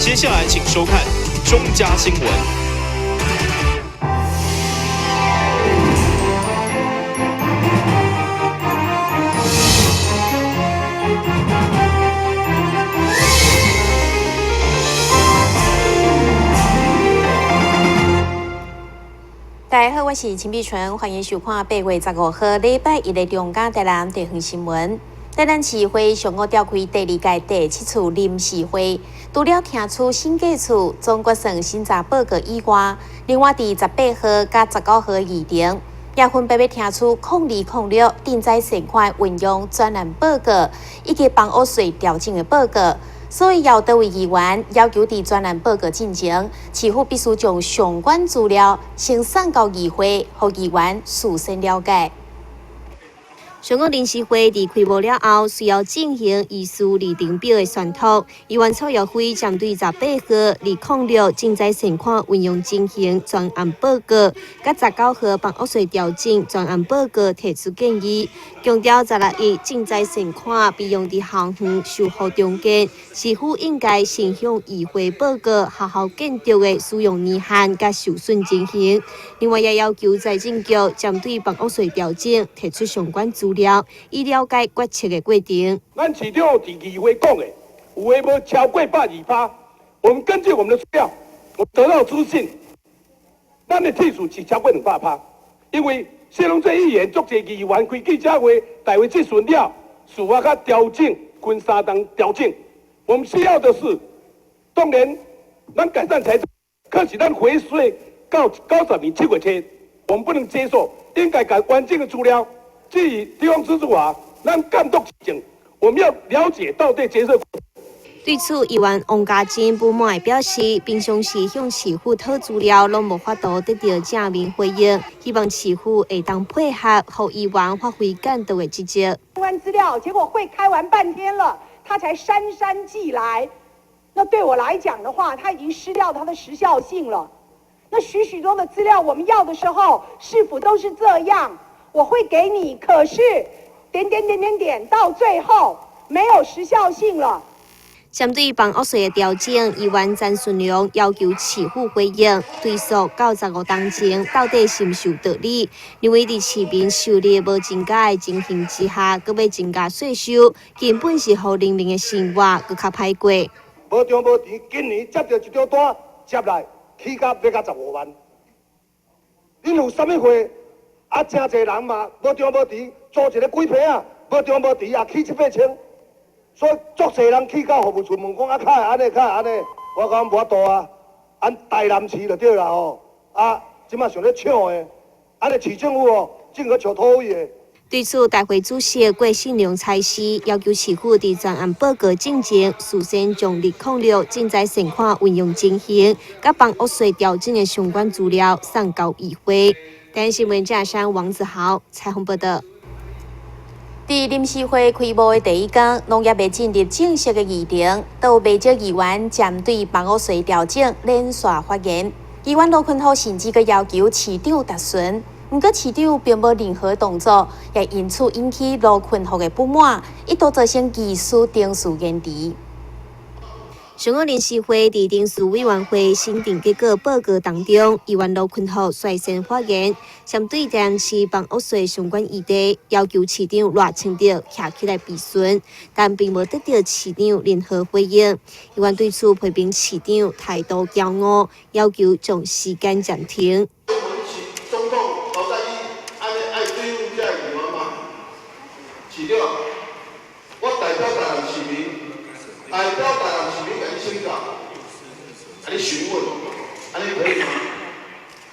接下来请收看中嘉新闻。大家好，我是陈碧纯，欢迎收看8月15号礼拜一的中嘉台南地方新闻。台南市会上午召开第2届第7次临时会，除了听取新建处中国省审查报告以外，另外伫18号甲19号议程，也分别要听取0206定灾善款运用专案报告以及房屋税调整的报告。所以，要多位议员要求伫专案报告进前，市府必须将相关资料先送到议会，让议员事先了解。上午临时会伫开幕了后，需要进行议事议程表的宣读。议员蔡耀辉针对18号206正在善款运用进行专案报告，甲19号房屋税调整专案报告提出建议，强调16亿正在善款必用伫项园修复中间，市府应该先向议会报告好好建筑的使用年限甲受损情形。另外，也要求财政局针对房屋税调整提出相关资料，以了解决策的过程。咱市长伫议会讲的，有诶无超过120%，我们根据我们的资料，我得到资讯，咱的剔除是超过200%。因为谢龙这议员足侪议员开记者会，大会质询了，事后甲调整，分3档调整。我们需要的是，当然，咱改善财政，可是咱回税到90年7月初，我们不能接受，应该改完整的资料。至于地方自治法，咱监督行政，我们要了解到底决策。对此，议员王家珍不满表示，平常时向市府讨资料，拢无法度得到正面回应，希望市府会当配合，让议员发挥监督的职责。完资料，结果会开完半天了，他才姗姗寄来。那对我来讲的话，他已经失掉它的时效性了。那许多的资料我们要的时候，是否都是这样？我会给你，可是到最后没有时效性了。针对房屋税的调整，议员詹顺良要求市府回应，追溯到15当前到底是毋是有道理？因为伫市民收入无增加的情形之下，阁要增加税收，根本是互人民的生活阁较歹过。无中无甜，今年接到一张单，接来起价要到15万。恁有啥物货？啊，真侪人嘛，无中无甜，租一个几平啊，无中无甜也起7、8千，所以足侪人起到服务处问讲啊，较安尼，我讲无法度啊，按台南市就对啦吼，啊，即马想咧抢的，安尼市政府哦，正去找土位的。对此，大会主席郭信良裁示，要求市府伫专案报告进前，事先将206正在善款运用情形，甲房屋税调整的相关资料送到议会。台湾新闻架山王子豪采访报道。伫临时会开幕的第1天，农业要进入正式的议程，都有不少议员针对房屋税调整连续发言。议员罗坤浩甚至佮要求市长答询，不过市长并无任何动作，也因此引起罗坤浩的不满，一度造成议事定序延迟。上午临时会伫定序委员会审定结果报告当中，议员罗坤浩率先发言，针对台南市房屋税相关议题，要求市长热清着徛起来质询，但并无得到市长任何回应。议员对此批评市长态度骄傲，要求将时间暂停。总统侯在伊安尼爱对付这议员吗？市长，我代表台南市民，代表台南市民。请教，安尼询问，安尼可以吗？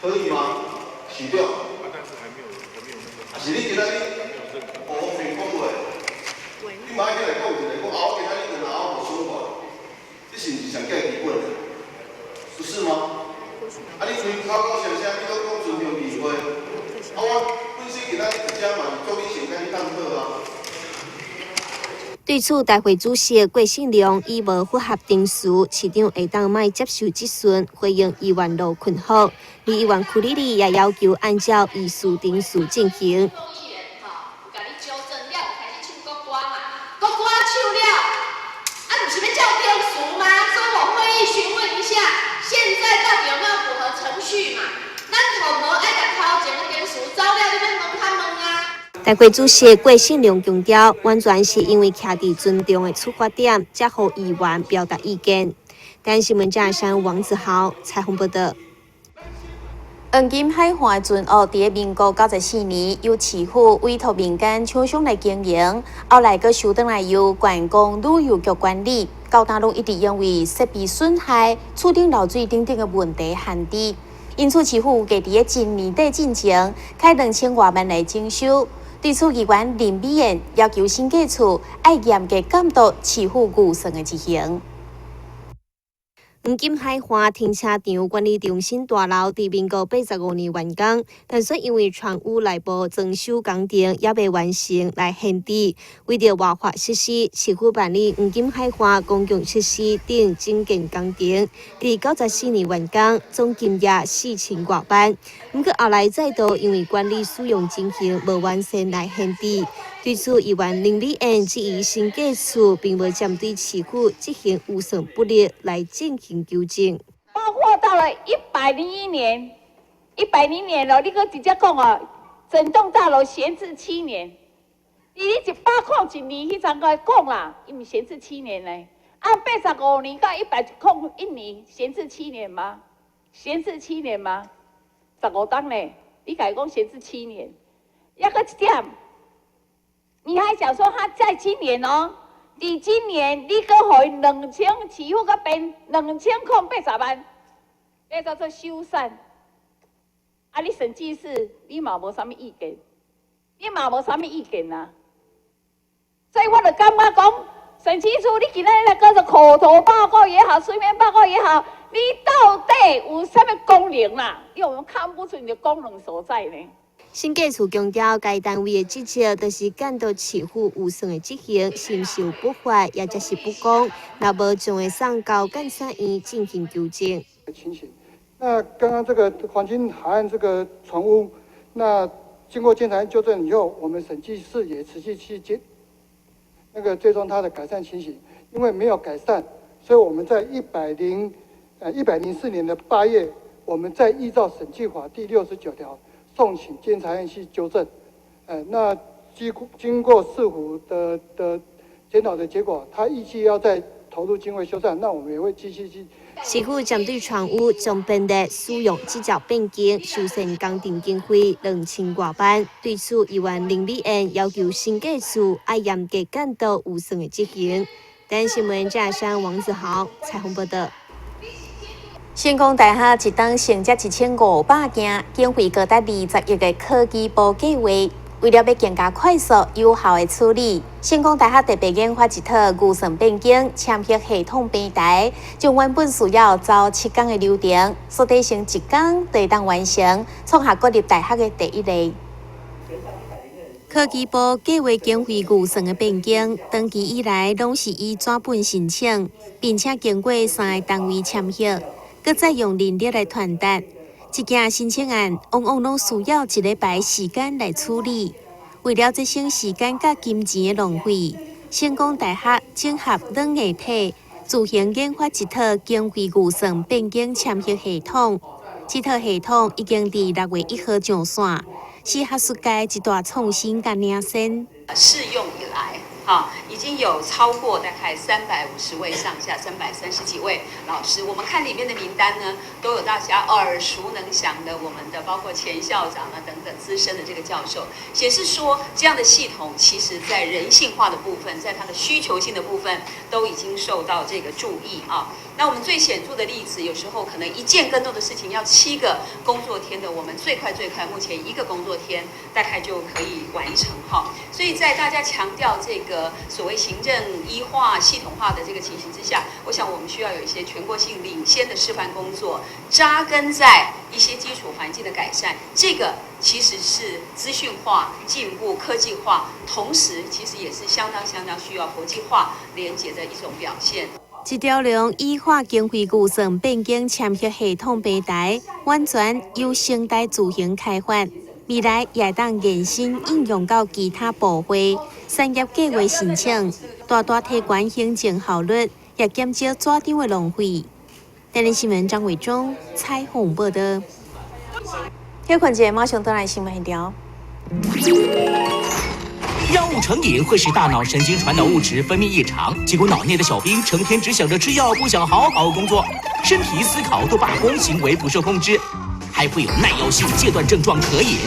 可以吗？市长，啊是你今仔日胡风平讲话，你马上来讲一个，讲我今仔日跟我无说话，你是毋是上假基本？不是吗？啊你开口讲声声，你都讲尊重议会，啊我本身今仔日一只嘛是做你上假去当好啊。对此，大会主席郭信良以无符合定序，市长会当卖接受质询，回应议员罗坤浩。而议员库里里也要求按照议事定序进行。是要照定序吗？所以我会议询大会主席郭信良强调，完全是因为徛伫尊重的出发点，才互议员表达意见。但新闻架上王子豪采访报道。黄金海岸船屋伫民国94年由市府委托民间厂商来经营，后来佫收转来由观光旅游局管理。到大陆一直因为设备损害、厝顶漏水等等的问题限制，因此市府计伫今年底进前开2000多万来征收。对此，议员林美燕要求审计处要严格监督市府预算的执行。黄金海岸停车场管理中心大楼伫民国85年完工，但是因为船坞内部装修工程也未完成来限制。为着活化设施，市府办理黄金海岸公共设施等整建工程，伫94年完工，总金额4000多万。不过后来再度因为管理使用情形无完善来限制。对此，议员林美燕质疑审计处并无针对市府执行预算不力来进行纠正。包括到了101年了，你搁直接讲哦，整栋大楼闲置7年。你100年迄阵个讲啦，伊毋闲置7年呢？按85年到101年闲置7年吗？闲置7年吗？15档呢？你家讲闲置7年，抑搁一点。你还讲说他在今年哦，你今年你搁互伊2000，市府搁编2080万，那叫做修缮。啊，你审计室你嘛无啥物意见，呐。所以我就感觉讲，审计处你今仔日搁做口头报告也好，书面报告也好，你到底有啥物功能啦？因为我们看不出你的功能所在呢。审计处强调，该单位的职责就是监督市府预算的执行，是否不法，也则是不公，若无将会送到监察院进行纠正。情形。那刚刚这个黄金海岸这个船坞，那经过监察院纠正以后，我们审计室也持续去追踪它的改善情形。因为没有改善，所以我们在104年的8月，我们再依照审计法第69条。送请监察院去纠正，那经过市府的检讨的结果，他预计要再投入经费修缮，那我们也会继续去。市府针对船坞将本地使用制造变更修缮工程经费2000多万，对此议员林美燕要求审计处要严格监督预算的执行。但新闻架上王子豪采访报道。成功大学一档成接1500件，经费高达20亿的科技部计划，为了要更加快速有效的处理，成功大学特别研发一套预算变更签约系统平台，将原本需要走7天的流程，缩短成1天就当完成，创下国立大学的第一例。科技部计划经费预算的变更，长期以来拢是以纸本申请，并且经过3个单位签约。搁再用人力来传达，一件申请案往往拢需要1礼拜时间来处理。为了节省时间甲金钱的浪费，成功大学整合软硬体，自行研发一套经费预算变更签约系统。这套系统已经伫6月1号上线，是学术界一大创新甲领先。试用以来。已经有超过大概350位上下，330几位老师。我们看里面的名单呢，都有大家耳熟能详的，我们的包括前校长啊等等资深的这个教授，显示说这样的系统其实在人性化的部分，在它的需求性的部分都已经受到这个注意啊。那我们最显著的例子，有时候可能一件更多的事情要7个工作天的，我们最快目前1个工作天大概就可以完成哈。所以在大家强调这个所谓行政医化、系统化的这个情形之下，我想我们需要有一些全国性领先的示范工作，扎根在一些基础环境的改善。这个其实是资讯化、进步、科技化，同时其实也是相当需要国际化连结的一种表现。这条龙依法经费预算变更签约系统平台，完全由生态自行开发，未来也当延伸应用到其他部会、产业计划申请，大大提高行政效率，也减少纸张的浪费。台联新闻张伟忠采访报道。休困者马上倒来新闻现场。药物成瘾会使大脑神经传导物质分泌异常，结果脑内的小兵成天只想着吃药，不想好好工作，身体思考都罢工，行为不受控制，还会有耐药性戒断症状可引。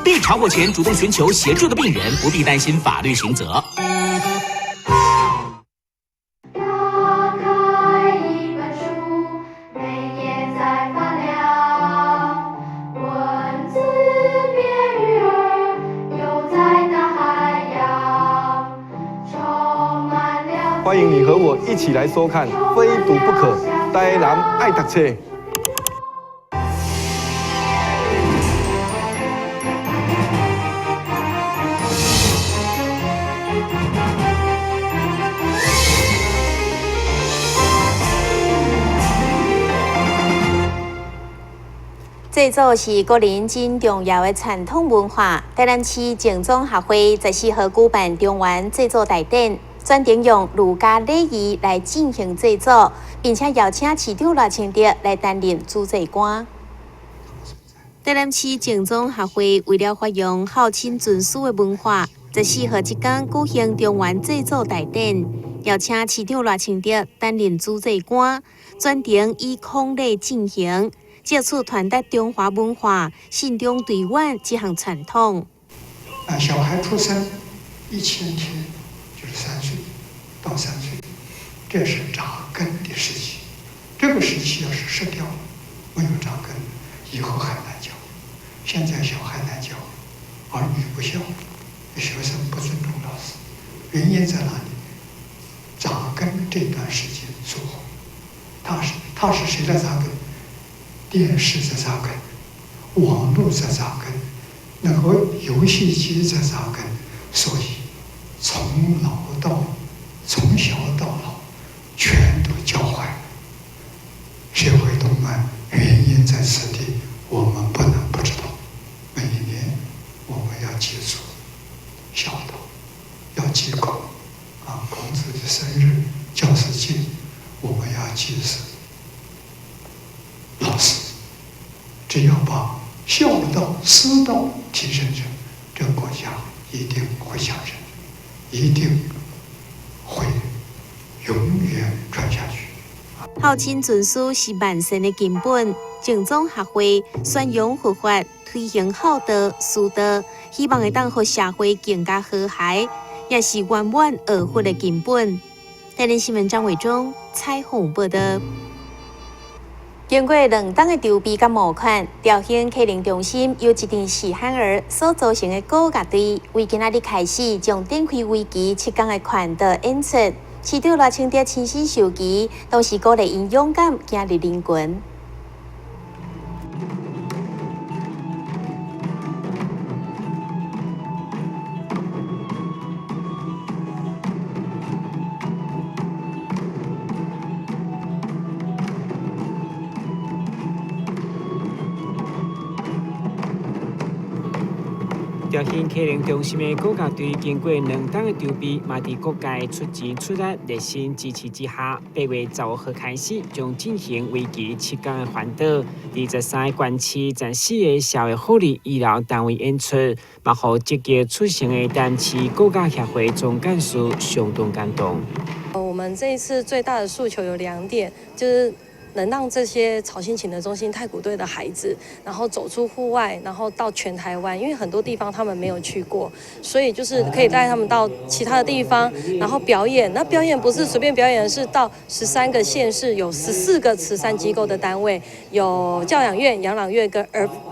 被查获前主动寻求协助的病人，不必担心法律刑责。欢迎你和我一起来收看《非读不可》，台南爱读册。制作是个人真重要的传统文化。台南市警总协会14号举办中原制作大典。专程用儒家礼仪来进行制作，并且邀请市长赖清德来担任主祭官。台南市警总协会为了发扬孝亲尊师的文化，14号这天举行中原制作大典，邀请市长赖清德担任主祭官，专程以孔礼进行，借此传达中华文化信中对外这项传统。小孩出生1000天。3岁到3岁，这是扎根的时期。这个时期要是失掉了，没有扎根，以后很难教。现在小孩难教，儿女不孝，学生不尊重老师，原因在哪里？扎根这段时间疏忽。他是谁在扎根？电视在扎根，网络在扎根，那个游戏机在扎根，所以。从小到老，全都教坏了。社会动乱原因在此地，我们不能不知道。每一年我们要记住孝道，要记孔孔子的生日、教师节，我们要记住老师。只要把孝道、师道提升着，这个国家一定会强盛。一定会永远传下去。孝亲尊师是万善的根本。警总协会宣扬佛法，推行孝道、师道，希望会当互社会更加和谐，也是圆满而佛的根本。台南新闻张伟忠采访报道。经过2档的筹备甲募款，调兴客人中心由一群细汉儿所组成的高乐队，为今仔日开始将展开为期7天的款待演出。市长赖清德亲自授旗，同时鼓励因勇敢行入人群。调兴客人中心的国家队经过2档的筹备，嘛伫各界出钱出力、热心支持之下，8月15号开始将进行为期7天的环岛，伫13个县市、14个社会福利医疗单位演出，嘛互积极出行的台南市国家协会总干事相当感动。我们这一次最大的诉求有2点，就是能让这些草心情的中心太鼓队的孩子，然后走出户外，然后到全台湾，因为很多地方他们没有去过，所以就是可以带他们到其他的地方，然后表演。那表演不是随便表演，是到13个县市，有14个慈善机构的单位，有教养院、养老院跟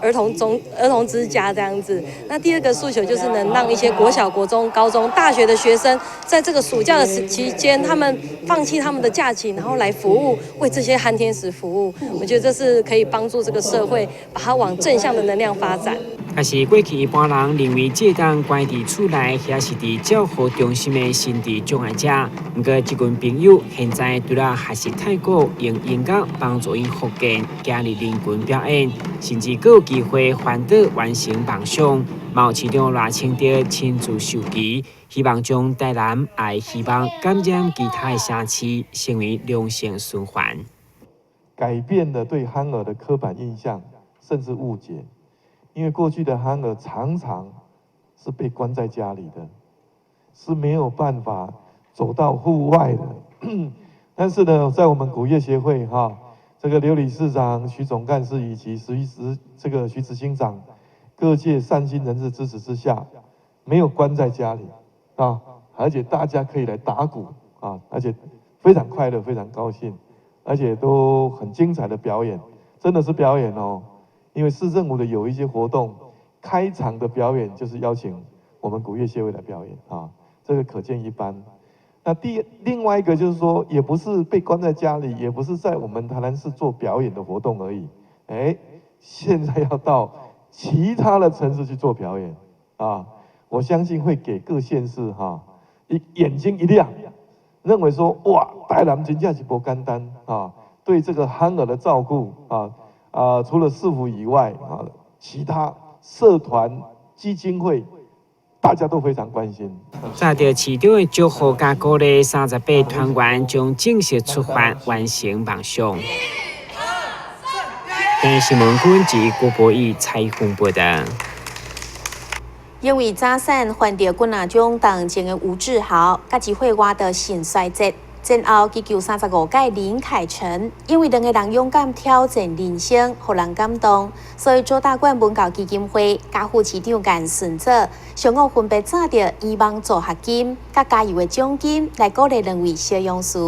儿童之家这样子。那第2个诉求就是能让一些国小、国中、高中、大学的学生，在这个暑假的期间，他们放弃他们的假期，然后来服务，为这些寒天使服务。我觉得这是可以帮助这个社会，把它往正向的能量发展。也是过去一般人认为这当关伫厝内，或是伫照护中心的心智障碍者。不过，这群朋友现在除了学习泰国，用音乐帮助因复健、加入人群表演，甚至更有机会环岛完成梦想。毛市长赖清德亲自授旗，希望将台南爱希望感染其他的城市，成为良性循环。改变了对憨儿的刻板印象，甚至误解。因为过去的憨儿常常是被关在家里的，是没有办法走到户外的。但是呢，在我们古业协会哈，这个刘理事长、徐总干事以及徐执行长各界善心人士支持之下，没有关在家里啊，而且大家可以来打鼓啊，而且非常快乐、非常高兴，而且都很精彩的表演，真的是表演哦。因为市政府的有一些活动，开场的表演就是邀请我们古业协会来表演啊，这个可见一斑。那另外一个就是说，也不是被关在家里，也不是在我们台南市做表演的活动而已。现在要到其他的城市去做表演啊！我相信会给各县市眼睛一亮，认为说哇，台南真正是不简单啊！对这个憨儿的照顾除了市府以外其他社团基金会。大家都非常关心。抓到市长的祝福加鼓励，38团员将正式出发完成梦想。新闻官及郭博义采访报道。因为早散换掉军阿中当前的吴志豪，甲机会外的新衰节。战后祈求35届林凯成，因为两个人勇敢挑战人生，互人感动，所以左大馆文教基金会甲副市长甘顺泽上午分别赠着希望助学金、甲加油的奖金，来鼓励两位小勇士。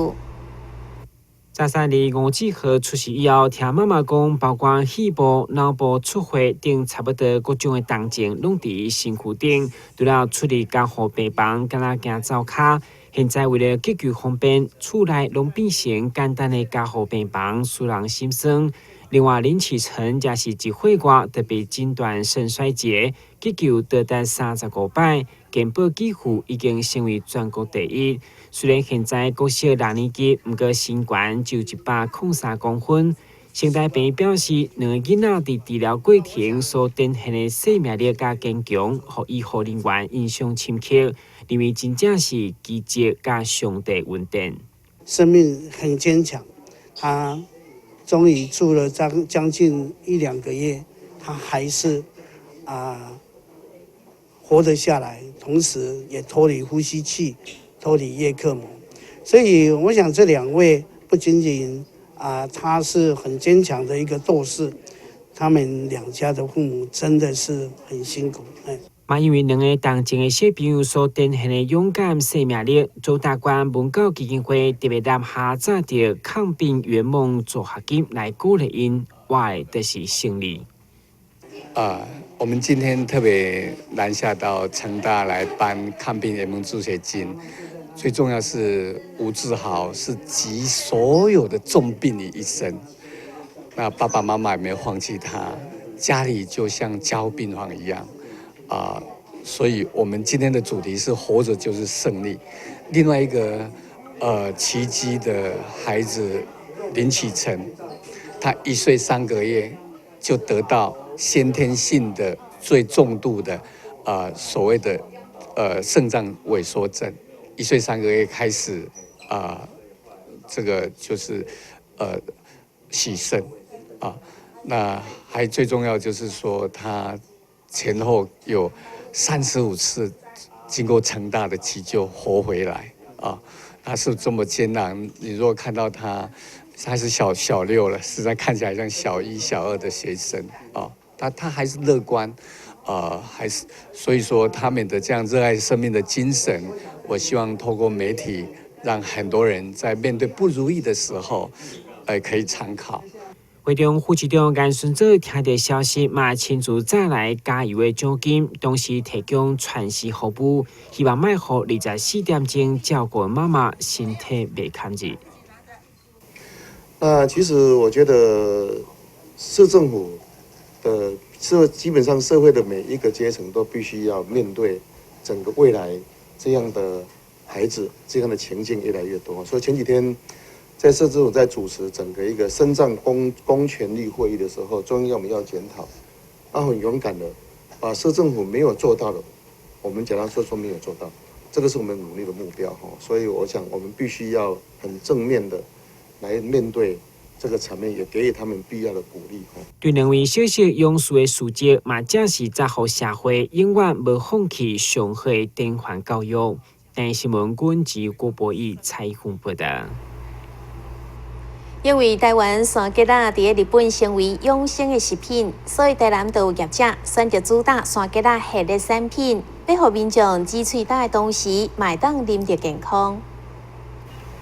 早散伫5月号出世以后，听妈妈讲，包括耳部、脑部出血等差不多各种的动静，拢伫身躯顶，除了处理甲护病房，敢若行走骹。现在为了急救方便，厝内拢变成简单的加护病房，使人心酸。另外，林启成也是一岁外特别诊断肾衰竭，急救多达35摆，健保给付已经成为全国第一。虽然现在国小6年级，不过身高就103公分。成大病院表示，两个囡仔伫治疗过程所展现的生命力甲坚强，互医护人员印象深刻。认为真正是奇迹加上帝恩典。生命很坚强，他终于住了将近1-2个月，他还是活得下来，同时也脱离呼吸器，脱离叶克膜。所以我想这2位不仅仅他是很坚强的一个斗士，他们2家的父母真的是很辛苦。嘛，因为两个同情的小朋友所展现的勇敢生命力，左大馆文教基金会特别南下赠着抗病圆梦助学金来鼓励因，为的是胜利。我们今天特别南下到成大来颁抗病圆梦助学金，最重要是吴志豪是集所有的重病于一身，那爸爸妈妈也没有放弃他，家里就像交病房一样。所以我们今天的主题是活着就是胜利。另外一个奇迹的孩子林启成，他1岁3个月就得到先天性的最重度的所谓的肾脏萎缩症，1岁3个月开始这个就是洗肾那还最重要就是说他前后有35次经过成大的急救活回来他是这么艰难。你如果看到他是小6了，实在看起来像小1、小2的学生他还是乐观还是所以说他们的这样热爱生命的精神，我希望透过媒体让很多人在面对不如意的时候可以参考。会中副市长甘顺泽听到消息，嘛亲自再来加油的奖金，同时提供全时服务，希望卖互24点钟照顾妈妈身体袂堪日。那其实我觉得市政府的基本上社会的每一个阶层都必须要面对整个未来这样的孩子，这样的情境越来越多。所以前几天在市政府在主持整个一个身障公权力会议的时候，中央我们要检讨，很勇敢的把市政府没有做到的，我们简单说没有做到，这个是我们努力的目标所以我想我们必须要很正面的来面对这个场面，也给予他们必要的鼓励对两位小小勇士的事迹，嘛正是在乎社会永远无放弃上好的典范教育。台新闻军及郭博义采访报道。因为台湾山桔仔伫日本成为养生的食品，所以台南就有业者选择主打山桔仔系列产品，要互民众挤喙焦的同时，买当啉着健康。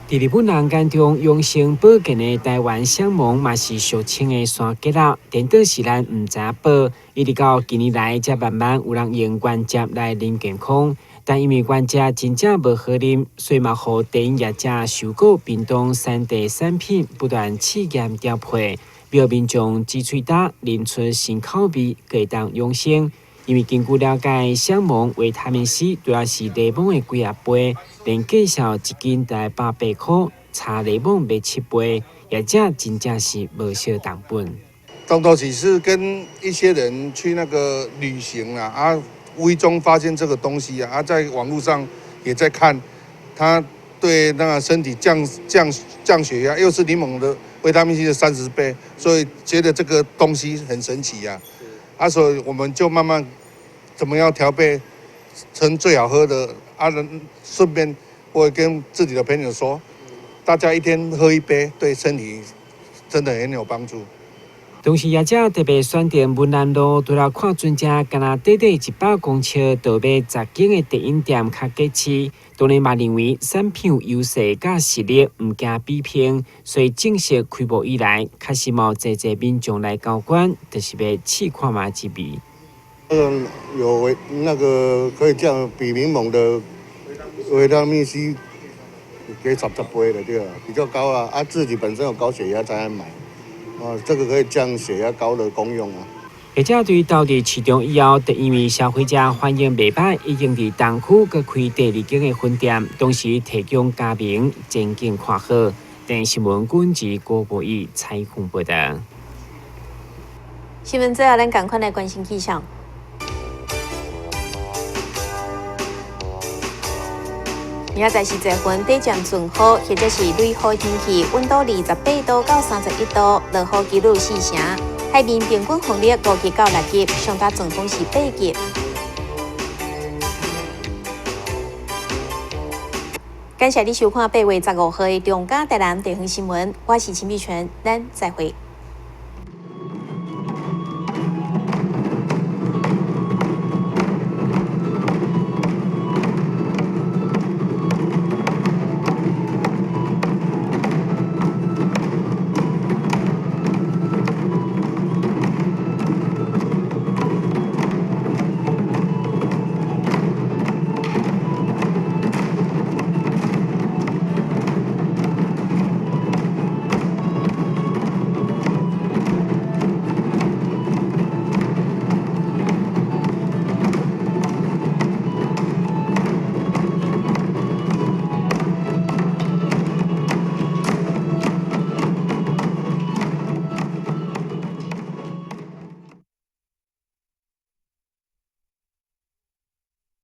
伫日本人眼中养生保健的台湾香芒，嘛是俗称的山桔仔，颠倒是咱毋知影报，一直到近年来才慢慢有人用原汁来啉健康。但因为原汁真正无好啉，所以嘛，互电影业者收购屏东产地产品，不断试验调配，要民众挤喙焦，啉出新口味，可当养生。因为根据了解，香芒维他命 C 主要是柠檬的几啊倍，连介绍一斤大概180块，茶柠檬卖7杯，业者真正是无小成本。当初只是跟一些人去那个旅行无意中发现这个东西在网络上也在看，它对那个身体降血压，又是柠檬的维他命 C 的30倍，所以觉得这个东西很神奇所以我们就慢慢怎么样调配成最好喝的顺便我也跟自己的朋友说，大家一天喝1杯，对身体真的很有帮助。同时，业者特别选定文南路，除了看准只敢若短100公尺到买10间的电影店较价市，当然嘛认为产品有优势甲实力毋惊比拼，所以正式开幕以来，确实冇侪民众来交关，就是要试看嘛之味。有那个可以这样比柠檬的维他命 C 给10倍的，对吧？比较高自己本身有高血压才来买。这个可以降血压高的功用业者对到伫市场以后，就因为消费者反应袂歹，已经伫东区佮开第2间的分店，同时提供加名前景看好。电新闻军及郭博义采访报道。新闻最后，咱赶快来关心气象。明仔载是侪云短暂转好，或者是雷好天气，温度28度到31度，落雨几率4成。海面平均风力5级到6级，上大阵风是8级。感谢你收看8月15号的中嘉台南地方新闻，我是陈碧泉，咱再会。